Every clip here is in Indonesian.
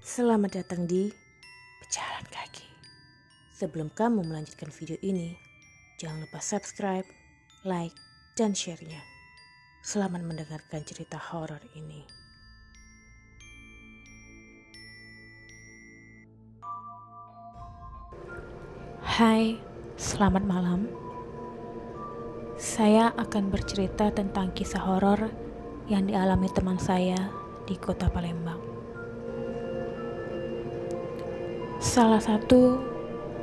Selamat datang di Pejalan Kaki. Sebelum kamu melanjutkan video ini, jangan lupa subscribe, like, dan share-nya. Selamat mendengarkan cerita horor ini. Hai, selamat malam. Saya akan bercerita tentang kisah horor yang dialami teman saya di kota Palembang. Salah satu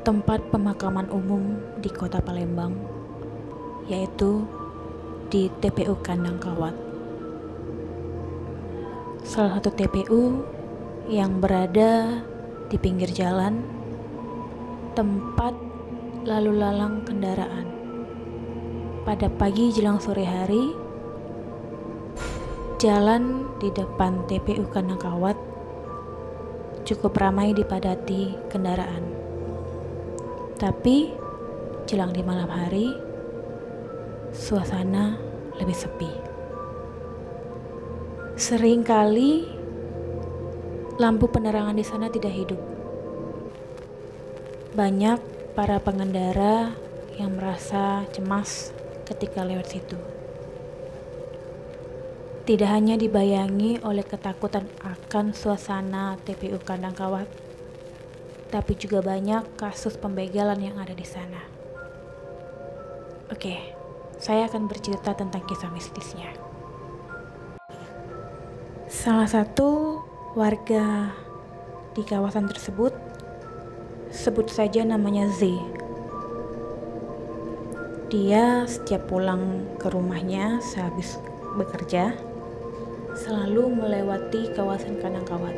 tempat pemakaman umum di kota Palembang, yaitu di TPU Kandang Kawat. Salah satu TPU yang berada di pinggir jalan, tempat lalu lalang kendaraan. Pada pagi jelang sore hari, jalan di depan TPU Kandang Kawat cukup ramai dipadati kendaraan. Tapi jelang di malam hari, suasana lebih sepi. Seringkali lampu penerangan di sana tidak hidup. Banyak para pengendara yang merasa cemas ketika lewat situ. Tidak hanya dibayangi oleh ketakutan akan suasana TPU Kandang Kawat, tapi juga banyak kasus pembegalan yang ada di sana. Oke, saya akan bercerita tentang kisah mistisnya. Salah satu warga di kawasan tersebut, sebut saja namanya Z. Dia setiap pulang ke rumahnya sehabis bekerja, selalu melewati kawasan Kandang Kawat.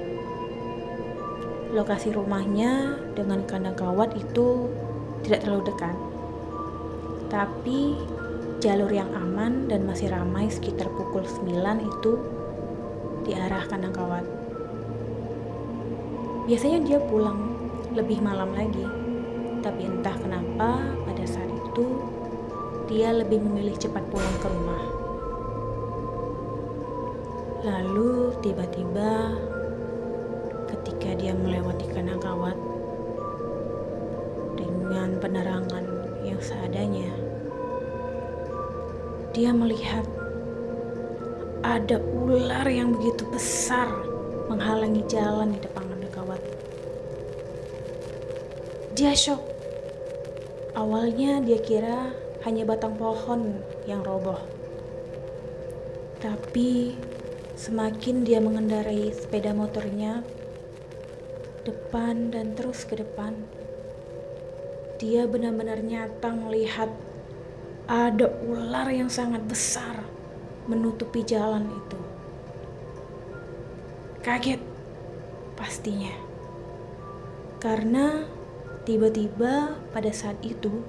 Lokasi rumahnya dengan Kandang Kawat itu tidak terlalu dekat, tapi jalur yang aman dan masih ramai sekitar pukul 9 itu di arah Kandang Kawat. Biasanya dia pulang lebih malam lagi, tapi entah kenapa pada saat itu dia lebih memilih cepat pulang ke rumah. Lalu tiba-tiba ketika dia melewati Kandang Kawat dengan penerangan yang seadanya, dia melihat ada ular yang begitu besar menghalangi jalan di depan Kandang Kawat. Dia shock. Awalnya dia kira hanya batang pohon yang roboh. Tapi semakin dia mengendarai sepeda motornya depan dan terus ke depan, dia benar-benar nyata melihat ada ular yang sangat besar menutupi jalan itu. Kaget pastinya, karena tiba-tiba pada saat itu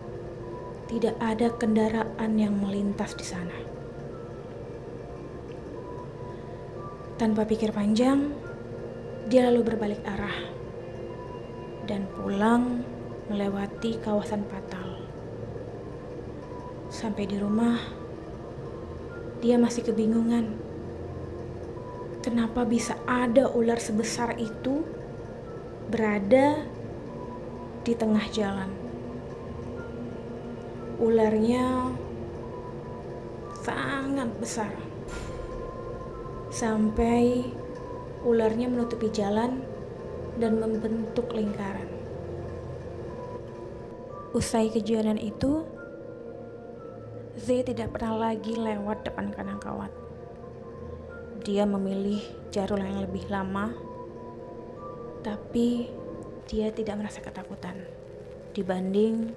tidak ada kendaraan yang melintas di sana. Tanpa pikir panjang, dia lalu berbalik arah dan pulang melewati kawasan Patal. Sampai di rumah, dia masih kebingungan. Kenapa bisa ada ular sebesar itu berada di tengah jalan? Ularnya sangat besar, sampai ularnya menutupi jalan dan membentuk lingkaran. Usai kejadian itu, Z tidak pernah lagi lewat depan Kandang Kawat. Dia memilih jalur yang lebih lama, tapi dia tidak merasa ketakutan dibanding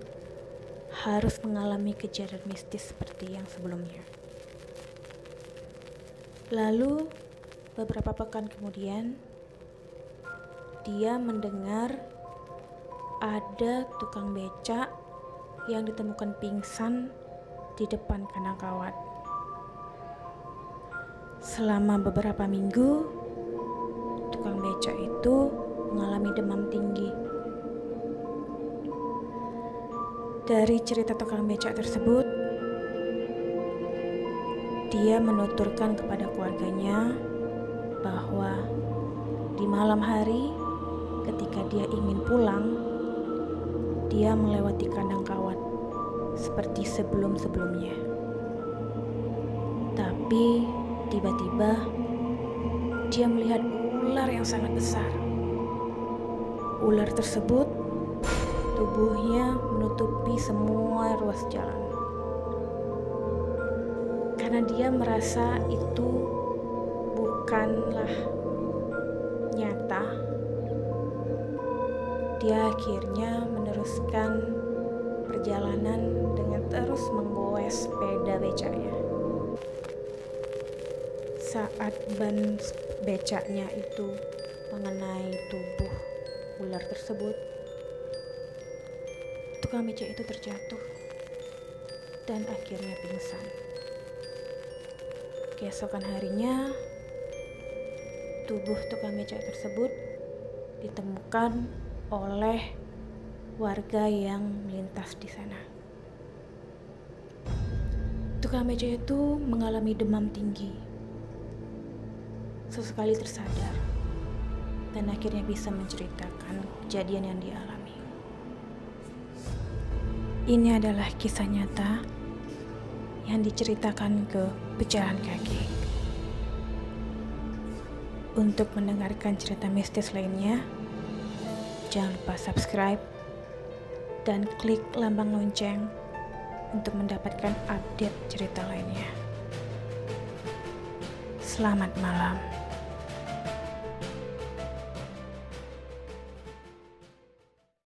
harus mengalami kejadian mistis seperti yang sebelumnya. Lalu beberapa pekan kemudian, dia mendengar ada tukang becak yang ditemukan pingsan di depan Kandang Kawat. Selama beberapa minggu, tukang becak itu mengalami demam tinggi. Dari cerita tukang becak tersebut, dia menuturkan kepada keluarganya bahwa di malam hari ketika dia ingin pulang, dia melewati kandang kawat seperti sebelum-sebelumnya. Tapi tiba-tiba dia melihat ular yang sangat besar. Ular tersebut tubuhnya menutupi semua ruas jalan. Karena dia merasa itu bukanlah nyata, dia akhirnya meneruskan perjalanan dengan terus menggoes sepeda becaknya. Saat ban becaknya itu mengenai tubuh ular tersebut, tukang becak itu terjatuh dan akhirnya pingsan. Keesokan harinya, tubuh tukang becak tersebut ditemukan oleh warga yang melintas di sana. Tukang becak itu mengalami demam tinggi. Sesekali tersadar dan akhirnya bisa menceritakan kejadian yang dialami. Ini adalah kisah nyata yang diceritakan ke Pecahan Kaki. Untuk mendengarkan cerita mistis lainnya, jangan lupa subscribe dan klik lambang lonceng untuk mendapatkan update cerita lainnya. Selamat malam.